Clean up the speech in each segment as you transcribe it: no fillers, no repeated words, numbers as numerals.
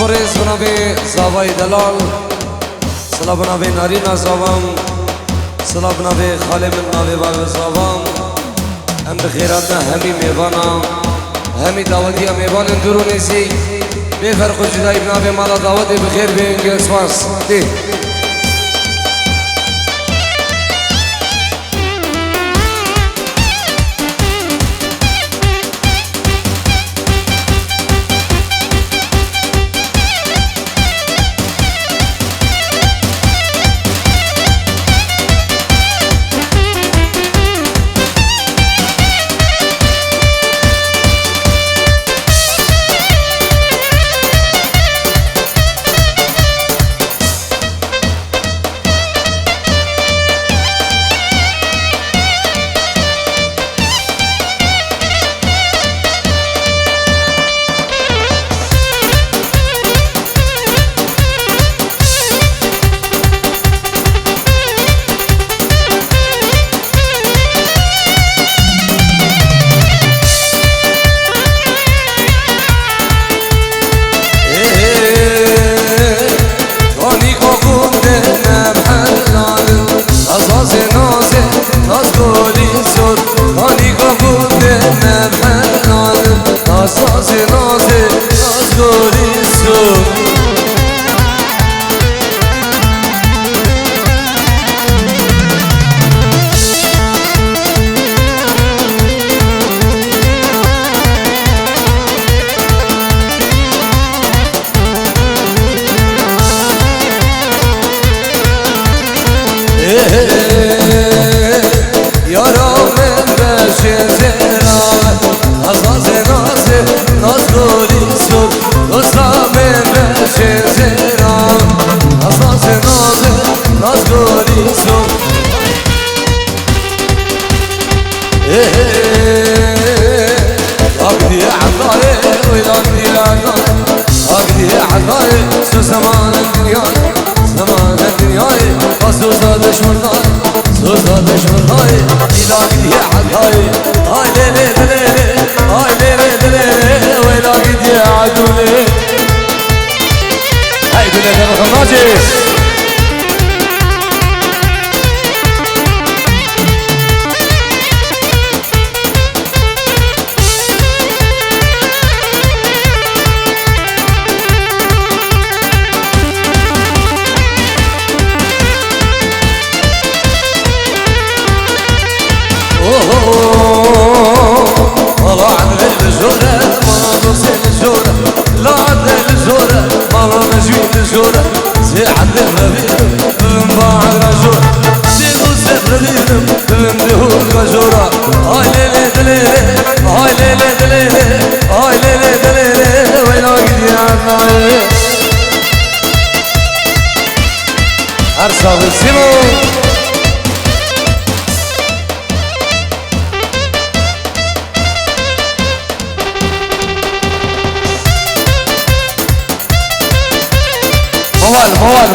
بريز بنابي زاوي دلال صلاة بنابي نارينا زاوام صلاة بنابي خالي من نابي باب زاوام هم بخيراتنا همي ميوانا همي دعوتي ميوان اندرونيسي بفرق جداي بنابي مالا دعوتي بخير بينك اسماس دي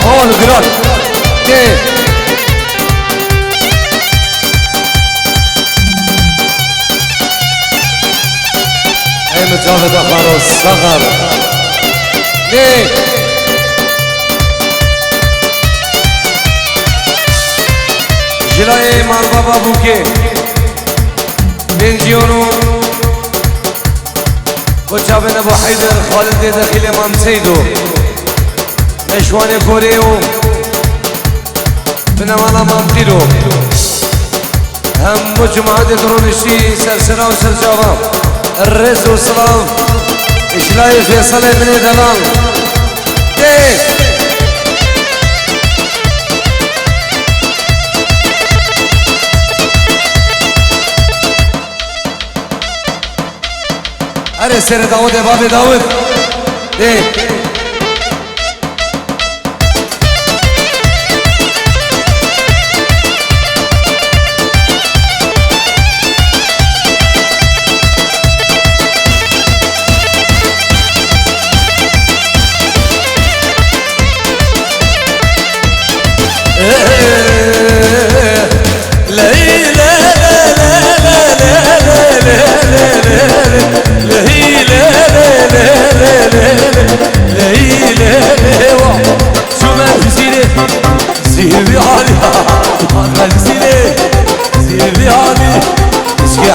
موال وقرار كيف اي متجاوز اخبار الصغر كيف جلاي مال بابا بوكي بنجيونو وجابن ابو حيدر خالد داخل امام سيدو نشوان كوريو بنوانا مامتيرو هم مجموعة درونشي سلسلة وسلجاوة الرز والسلام إشلاي فيصل بن دلال كيف أري سير داود يا بابي داود إيه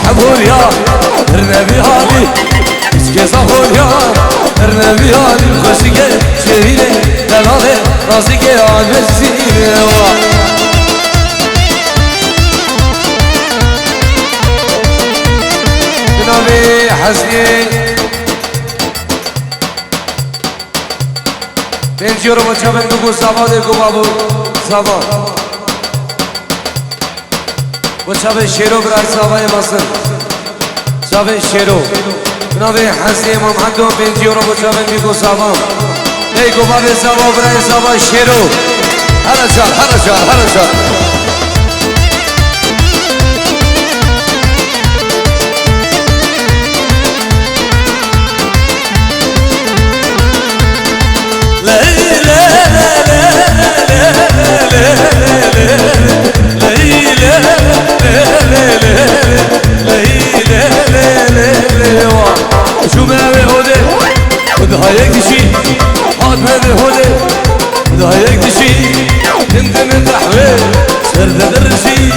حبوريا النبي هادي اسكي صخوريا النبي هادي خشيكي شهيني دلالي راسيكي عاد بسيني جنابي حسني بنجيورو مچابن بگو زبا دیگو بابو زبا مچابن شیرو برای زبای مصر زبان شیرو جنابی حسنی محمدو بنجیورو مچابن بگو زبا دیگو بابو زبا برای زبا شیرو هر جار شو ما بهوده ودهايك تشي حاد ما بهوده ودهايك تشي دمدم تحويل سرد درشي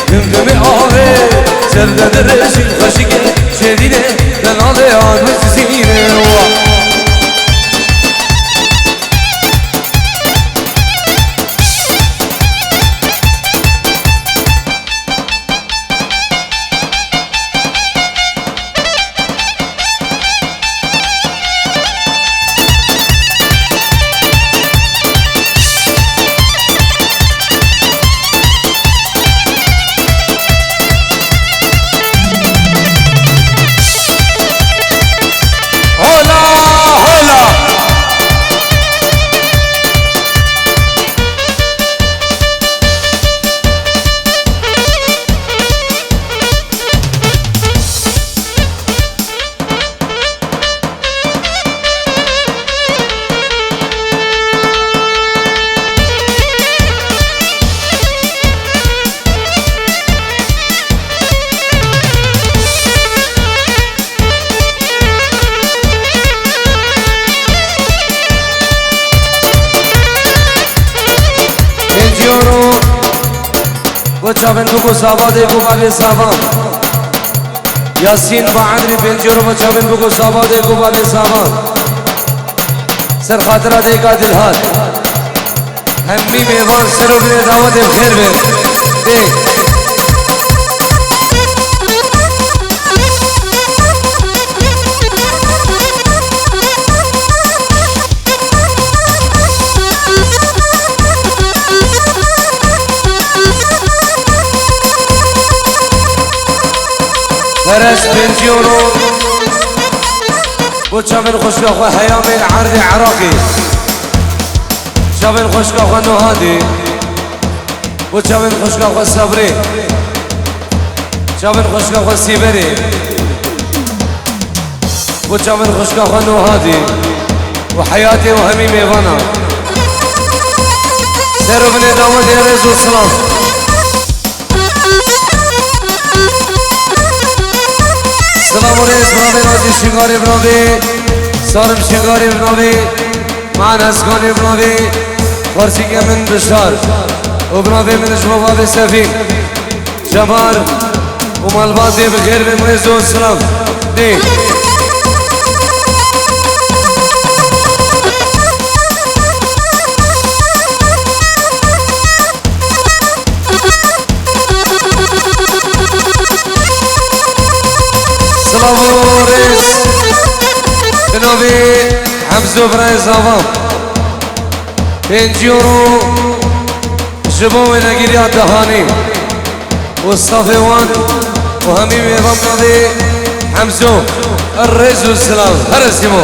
دمدم عاوي سرد درشي خشيك شدينه لنالي عاد وسسينه بچابن بگو زبا دیگو بابی زبا یاسین با عدری بنجیورو بچابن بگو زبا دیگو بابی زبا سر خاطرہ دیگا دلہات ہمی میوان سر ابن دعوت بخیر بے دیکھ فرس بنجيورو وشابن خشكا خو حيامين عرضي عراقي شابن خشكا خو نهادي وشابن خشكا خو صبري شابن خشكا خو سيبري وشابن خشكا خو نهادي وحياتي وهمي ميوانا سيرو بن داود يا رسول السلام سلام علیکم برادر نازی شنگاری برادر سالم شنگاری برادر من اسکانی برادر فارسی که من بشار و برادر من شما به سفین جبار و مالبازی بخیر به معز و سلام دی سلاموريس بنوبي حمزو براي زوام بنجيورو جبو نگيريا دهاني والصفوان وهمي ميضام نبي حمزو الرئيس والسلام هرسيمو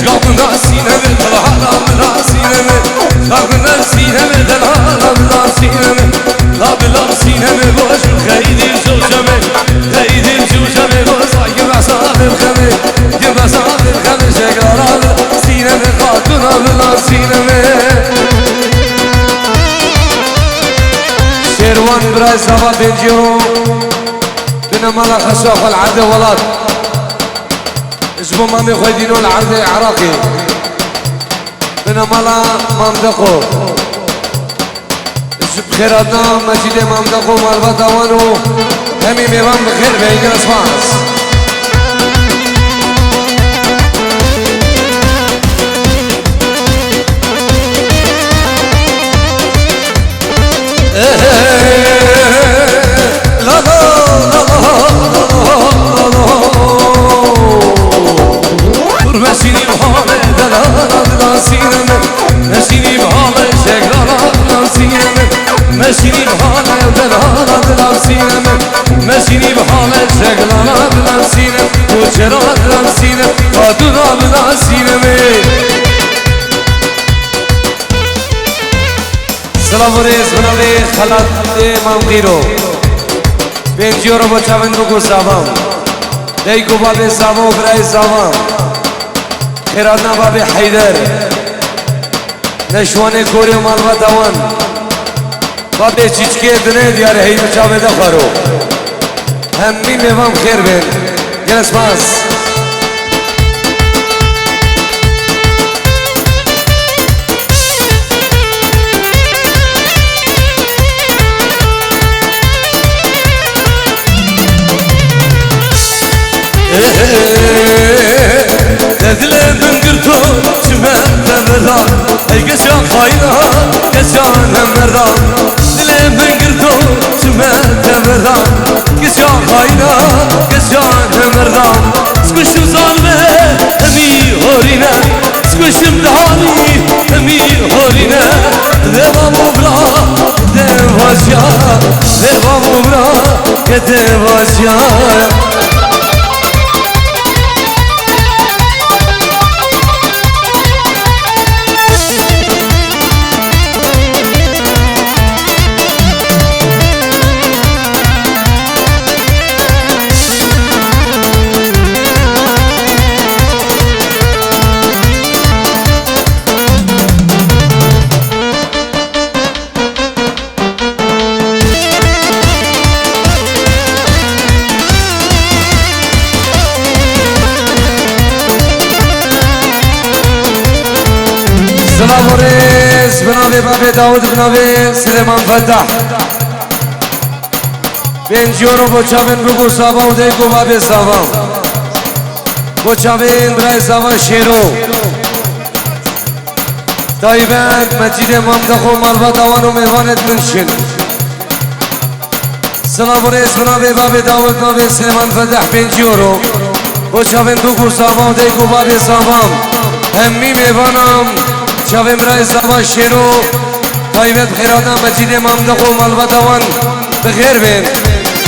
قابنا سينما العالم لا سينما قابنا سينما العالم لا سينما لا بلا سينما باش خيدي زوجة برای زبا بنجیرو بنا مالا خشاف العرض ولاد اجبو مامي خويدينو العرض عراقي بنا مالا مامدقو اجب خيراتنا مجيد مامدقو مالبا دوانو همي ميوان بخير بيجر اسماس مشيني بحالي دلالة سينما مشيني بحالي شكرا سينما مشيني بحالي دلالة سينما مشيني بحالي شكرا سينما وشرا سينما فاتنا سينما سلام ورز بناوی خلات امام غیرو بنجیورو بچاون بگو ساوام دیگو باب ساوام برای ساوام خیراتنا باب حیدر نشوان کوری و مالوا دوان باب چیچکی دنه دیار هی بچاوه دخارو همی میوام خیر بین جلس باز Dediler döngürtü çimende merdan Ey geçen hayran geçen merdan Diler döngürtü çimende merdan Geçen hayran geçen merdan Sıkışım zalme emi horine Sıkışım dali emi horine Devam obra devasya Devam obra devasya سلام ورز بناوی باب داود بناوی سلیمان فتح بنجیورو بچاوین بگو ساوا و دیگو باب ساوا بچاوین برای ساوا شیرو طایبت مجید مامدخو مالوا دوانو میوانت منشن سلام ورز بناوی باب داود بناوی سلیمان فتح بنجیورو بچاوین بگو ساوا و دیگو باب ساوا همی میوانم شاویم رای سوا شیرو طایبت خیرانا مجید مامدقو مالوا دوان بخیر بین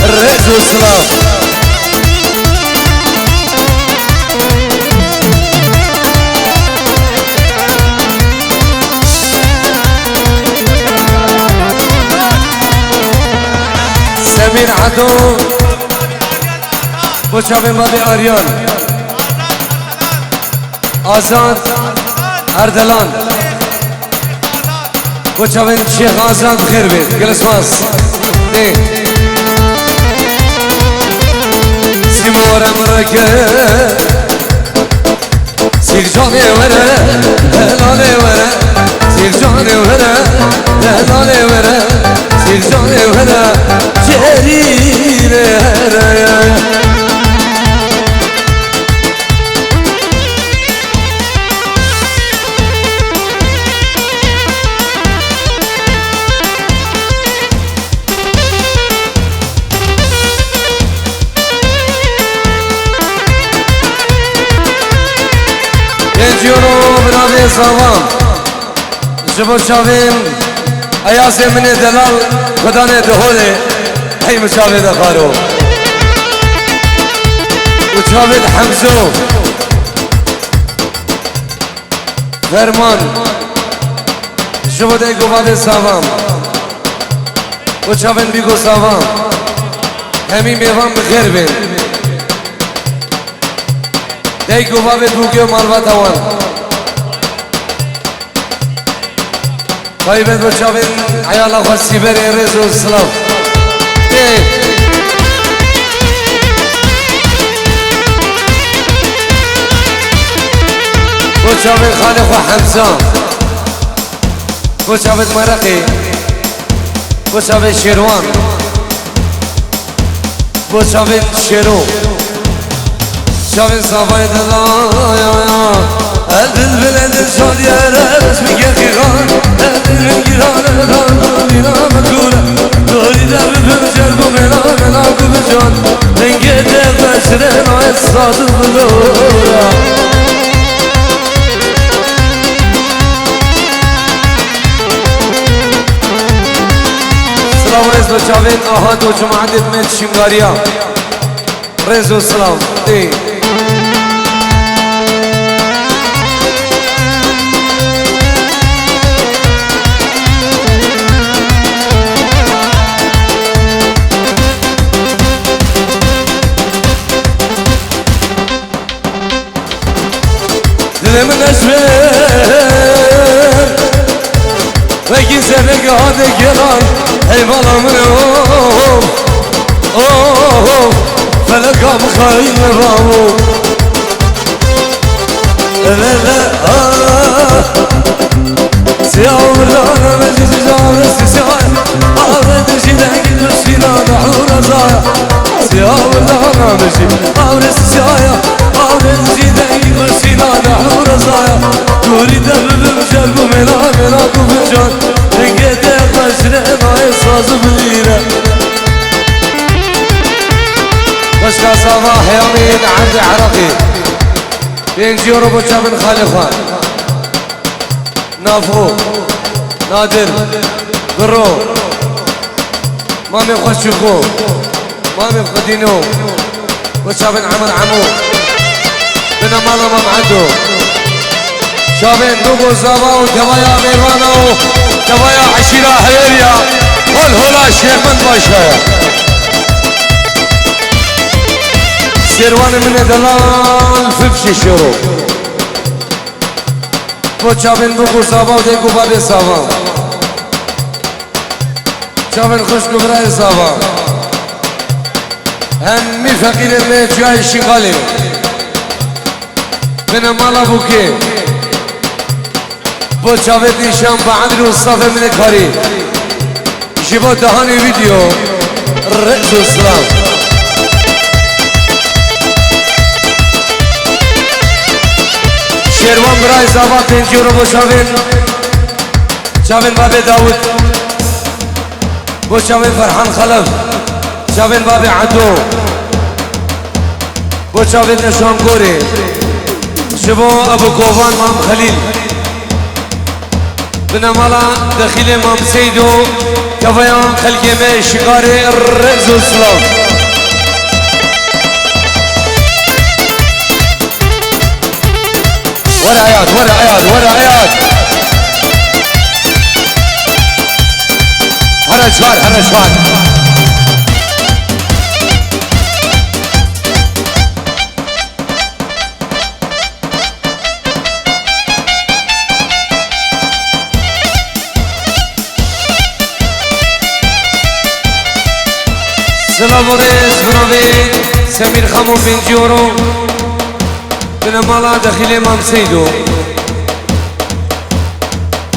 رز و سلام سمیر عدو بچاویم باب آریان آزاد اردلان بچاوین شیخ آزاد بخیر بید گلس ماس دی سیمورم رکه سیخ جانه وره دلاله وره سیخ جانه وره دلاله وره سیخ جانه وره جرینه هره بنجیورو بناوی ساوام جبو چاویم ایاز من دلال خدانه دهوله هی مچاوی دخارو و چاوید حمزو فرمان جبو دیگو باب ساوام و چاوین بیگو ساوام همی میوان بخیر بین دیگو باب دوگیو مالوا دوان طيبت بچاوین عیالا خواستی بری رز و سلاف وشافت خالق وحمزة وشافت مرقي وشافت شيروان وشافت شيرو شافت صفايد الله البلد الشاد يا راس ميكي خان الجيران الغالينا مدولة دوري درب بمجرب ومنا كبجان تنقيت بشرين عصاد الظلورة سلام رزو جاوید آهاد و جماعت ادمت شنگاریا رزو سلام دی دل من اشبه وکی سرک هاده گران ای بالا من فلکا بخاری بابو لا سیاه مردانه مجلس جامرستی سیاه آورد جیدنگی درشینا نحور ازایا سیاه مردانه مجلس جامرستی سیاه آورد جیدنگی درشینا نحور ازایا دوری دببم جربو منا کفجان تنگه قشره مای ساز بلیره بشكا صباح يومين عندي عرقي بينجي وربوشا من خالفان نافو نادر برو مامي خوشوكو مامي خدينو وشا من عمر عمو من امالا مام عدو شابين دوبو زابا ودوايا ميروانا ودوايا عشيرة حيريا والهلا شيخ من باشايا سيروان من دلال فبشي شروع و چاوین بگو سابا و دیگو بابی سابا چاوین خوش گبرای سابا همی فقیر می جای شنگالی من مالا بوکی با چاوین دیشان با عدل و صافه من کاری جبا دهانی ویدیو رئیس السلام شیروان برای زابا 5 یورو با چاوین باب داود با چاوین فرحان خلف چاوین باب عدو با چاوین نشان گوری شبا ابو کوفان مام خلیل بنامالا دخیل مام سیدو کفایان خلقی میں شکار رئیس السلام ورا عياد ورا عياد ورا عياد هرا شوار هرا شوار سلام وريس بنابي سمير خمو بن جورو من مالا داخل امام سيدو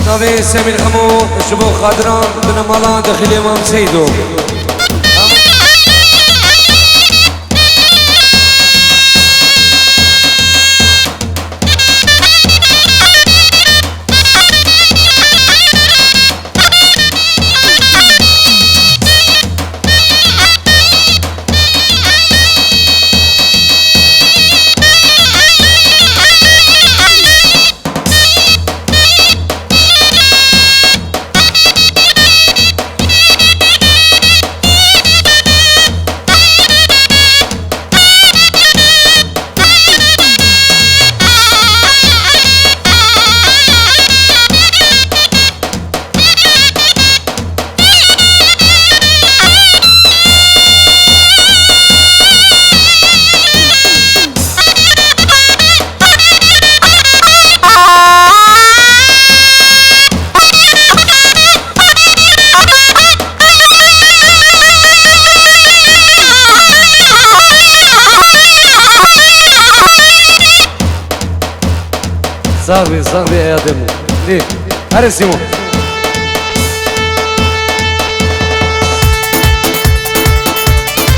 ناوي سمير خمو شبو خادران من مالا داخل امام سيدو صاحبي يا دمو ليه هرسمو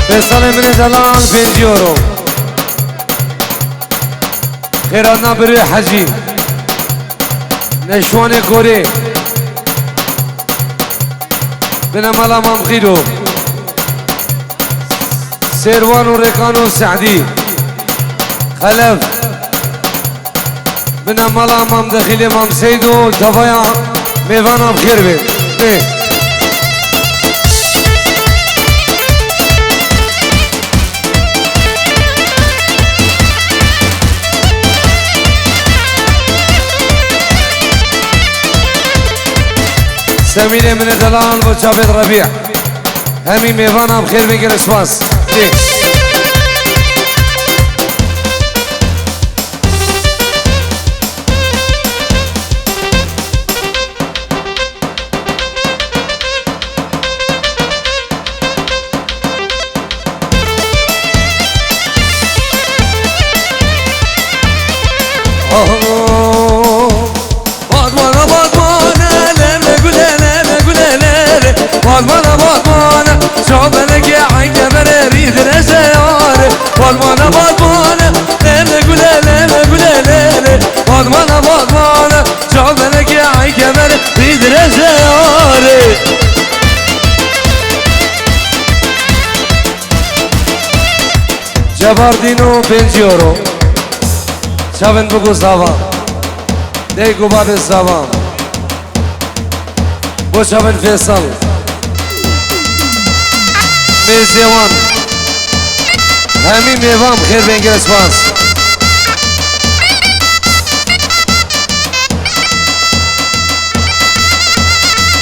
فیصل من دلال 5 یورو خیراتنا بروی حجی نشوان کوری بنا مالا ممخیرو سیروان و رکان و سعدی خلف بنا مالا مم دخیل مم سیدو دفایا میوانم خیر بید سمير من دلال وجابر ربيع همي ميوانا بخير بيجر اسواس ليه بادمانه شعبنا قاعد جبر ريد رزيار بادمانه ليلة قولي ليلة بادمانه شعبنا قاعد جبر ريد رزيار جبردينو 5 يورو شابن بگو زاوا دیگو باب زاوا بو شابن فیصل میزیوان همین میوام خیر بینگر اسپاس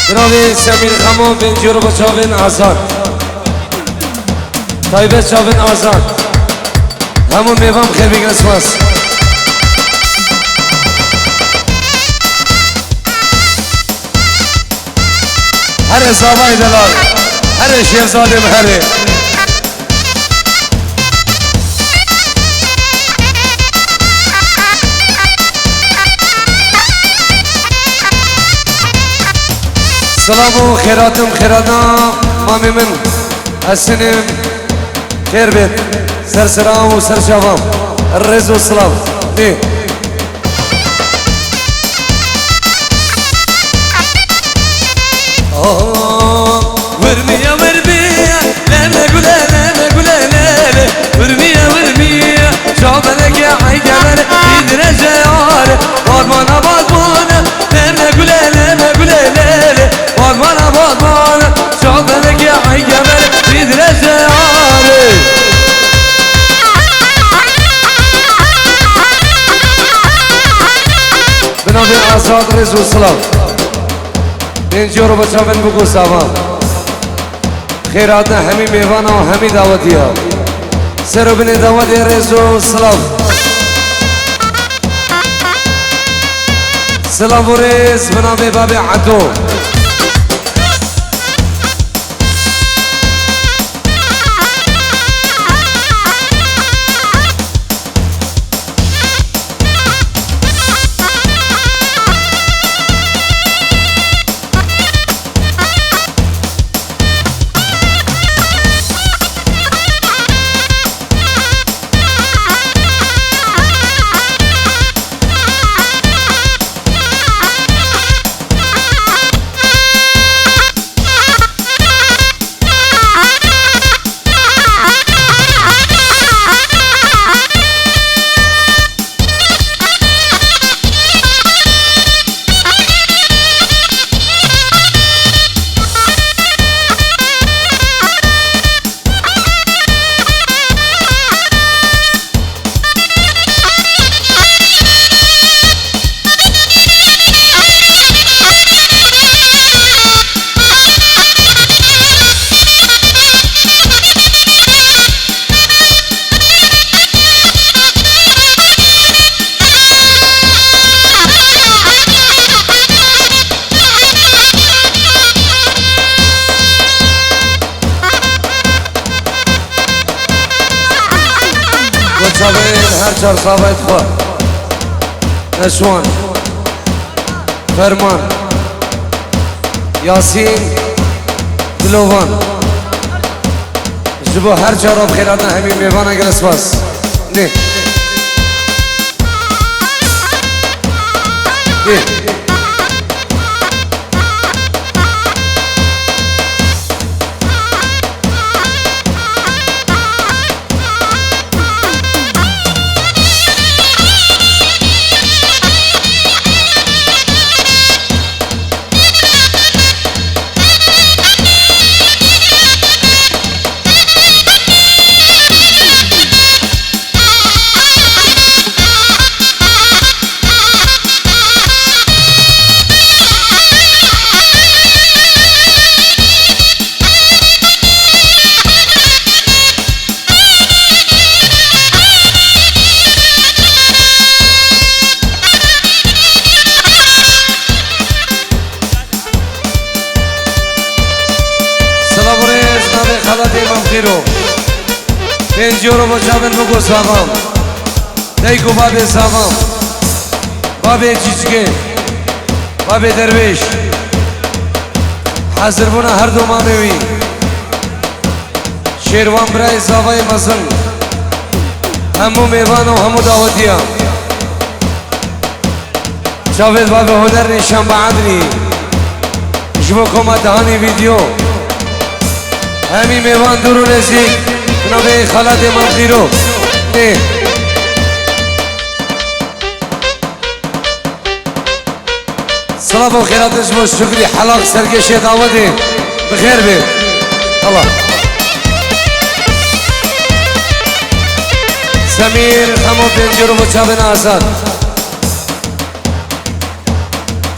جنابی سمیر خمو 5 یورو با شابن آزاد طایبه شابن آزاد همون میوام خیر بینگر اسپاس هر زاوای دلال هر شیرزاده هره سلام و خیراتنا مامی من السنم خیر بید سرسرام و سرشافام الرز و سلام نه ورمية لما قولي ليلة ورمية شعبنا قاعد جبل يدرى زيارة بادمانة لما قولي ليلة بادمانة شعبنا قاعد جبل يدرى زيارة بنابي آزاد رزو السلام 5 یورو بچاون بگو ساوا خیراتنا همی میوانا و همی دعوتی ها سر و بین دعوتی رزو سلام و رز بنابه باب عدو هر چهار صابت خور نشوان فرمان یاسین دلوان جبو هر جارا بخیراتنا همین میوان اگر اسپاس نه پنجورو بچابن بگو ساوام دیگو باب ساوام باب چیچگه باب درویش حاضر بونا هر دو ماموی شیروان برای ساوای مزن همو میوان و همو دعوتیا جاوید باب هنر نشان بعدنی جبو کمتهانی ویدیو همی میوان دورو نزدیک نوی خالد مغیرو نه صلاة و خیرات اسمو شکری حلاق سرگش دعوتی بخیر بید الله سمیر خمو پنجرو بچابن آزاد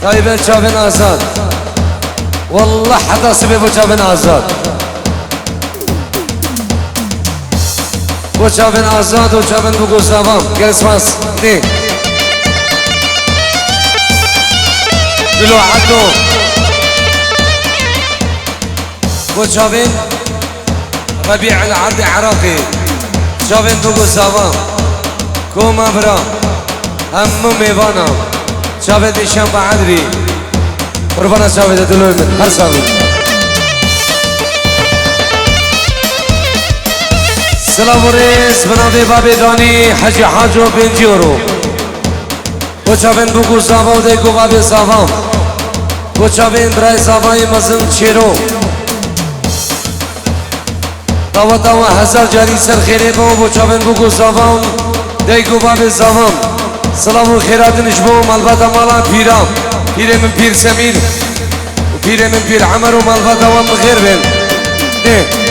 طایبه چابن آزاد والله حدا سبی بچابن آزاد بچابن آزاد و چابن بگو سوام گرسماس نه دلو عدو بچابن ربيع العرض عراقي چابن بگو سوام کوما برا همو میوانا چابن دیشان با عدری قربانا چابن دلو من هر ساوی سلام و ریز بنابه باب دانی حجی حاجو بنجیورو بچابن بگو ساوا و دیگو باب ساوا بچابن برای ساوای مزن چیرو تاوا تاوا هزار جاری سر خیره با بچابن بگو ساوا دیگو باب ساوا سلام و خیرات نشبو مالبات مالا پیرام پیره من پیر سمیر و پیره من پیر عمر و مالبات وام بخیر بین نه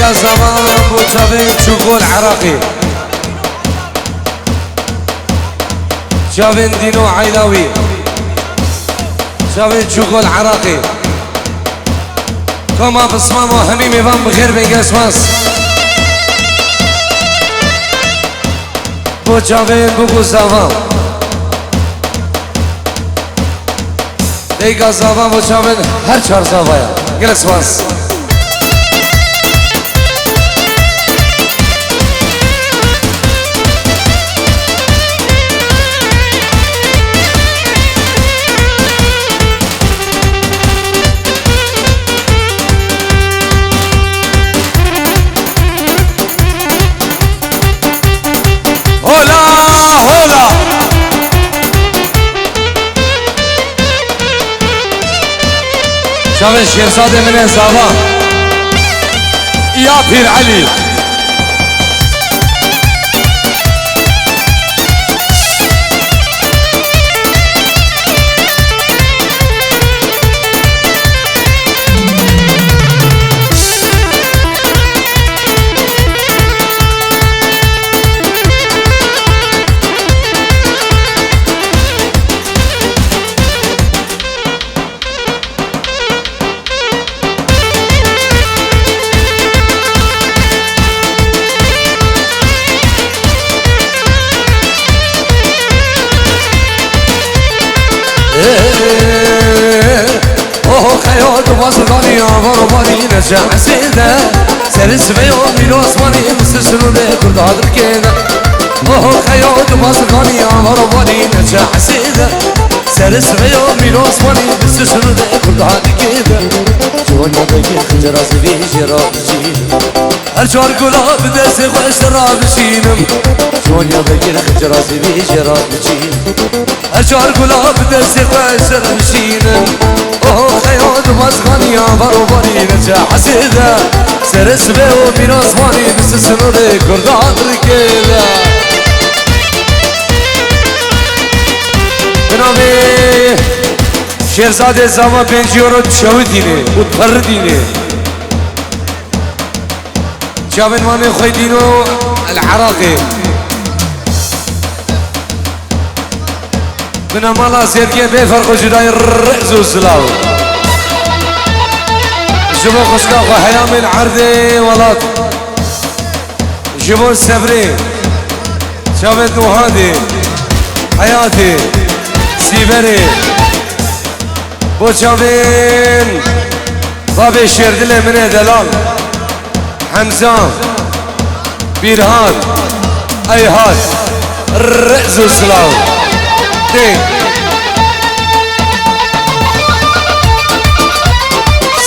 دیگه زمان بچابن چوگل عراقی چابن دینو عیلاوی چابن چوگل عراقی کما بسمام و همی میوان بخیر بین اسماس بچابن بگو زمان دیگه زمان بچابن هر چهار زوایا گل اسماس شاوه شیرزاد من زاوا یا پیر علی بازرگانی آوار و باری نجا حسیده سرس بیان میلو اسمانی مسلسلو ده کرد حاضر کنه اوه خیاط بازرگانی آوار و باری نجا حسیده سرس بیان میلو اسمانی مسلسلو ده کرد حاضر کنه جوان یادگی خجراز بیجی را بچینم هر چار گلاب دست خوش را بچینم جوان یادگی خجراز بیجی را بچینم هر چار گلاب دست خوش را بچینم اوه خیاط بازرگانی آوار و باری نجا حسیده سرس بیان میلو اسمانی مسلسلو ده کرد حاضر کنه بنامه شیرزاد زمان 5 یورو چاو دینه و پر دینه چاون مامي خوی دینو العراقي بنا مالا سيركي بفرق جداي الرئز والسلاو جبو خسكا خو حيام العرضي ولات جبو السبري شاون نوهادي حياتي سيبري بو چاوین بابی شیردل من دلال حمزه بیرهان ایهاد رئز و سلاو دین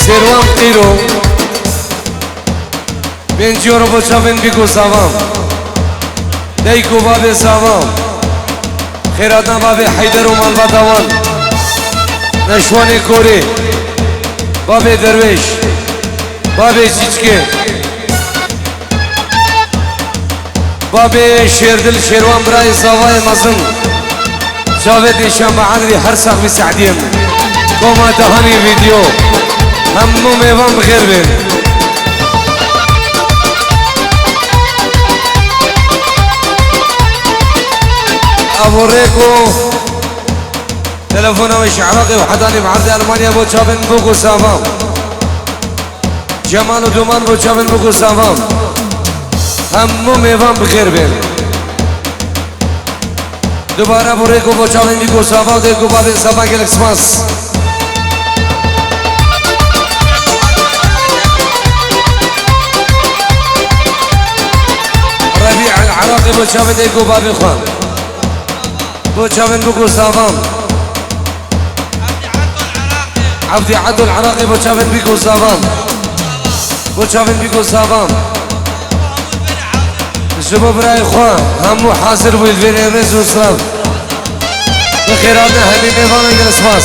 سروان قیرو 5 یورو بو چاوین بیگو ساوام دیکو بابی ساوام خیراتنا بابی حیدر و مالباتوان نشوانی کوری بابی درویش بابی چیچکی بابی شیردل شیروان برای زاوای مزن جاوید نشان معانری هر ساقی سعدیم کوما دهانی ویدیو همو میوان بخیر بین ابو ریکو تلفونه مش عراقي وحداني بعرض المانيا بو تشابن بوكو سافام جمال ودومان بو تشابن بوكو سافام همو ميوان بخير بين دوباره بوريكو بو تشابن بوكو سافام ديكو بابين سافا جالكسماس ربيع العراقي بو تشابن ديكو بابين خوان بو تشابن بوكو سافام عبدي عدو العراقي بو تشافن بيكو سافام بو تشافن بيكو سافام جبو براي خوان همو حاضر بو الفيني ريز وسلام بخيراتنا هني ميفان انجلس ماس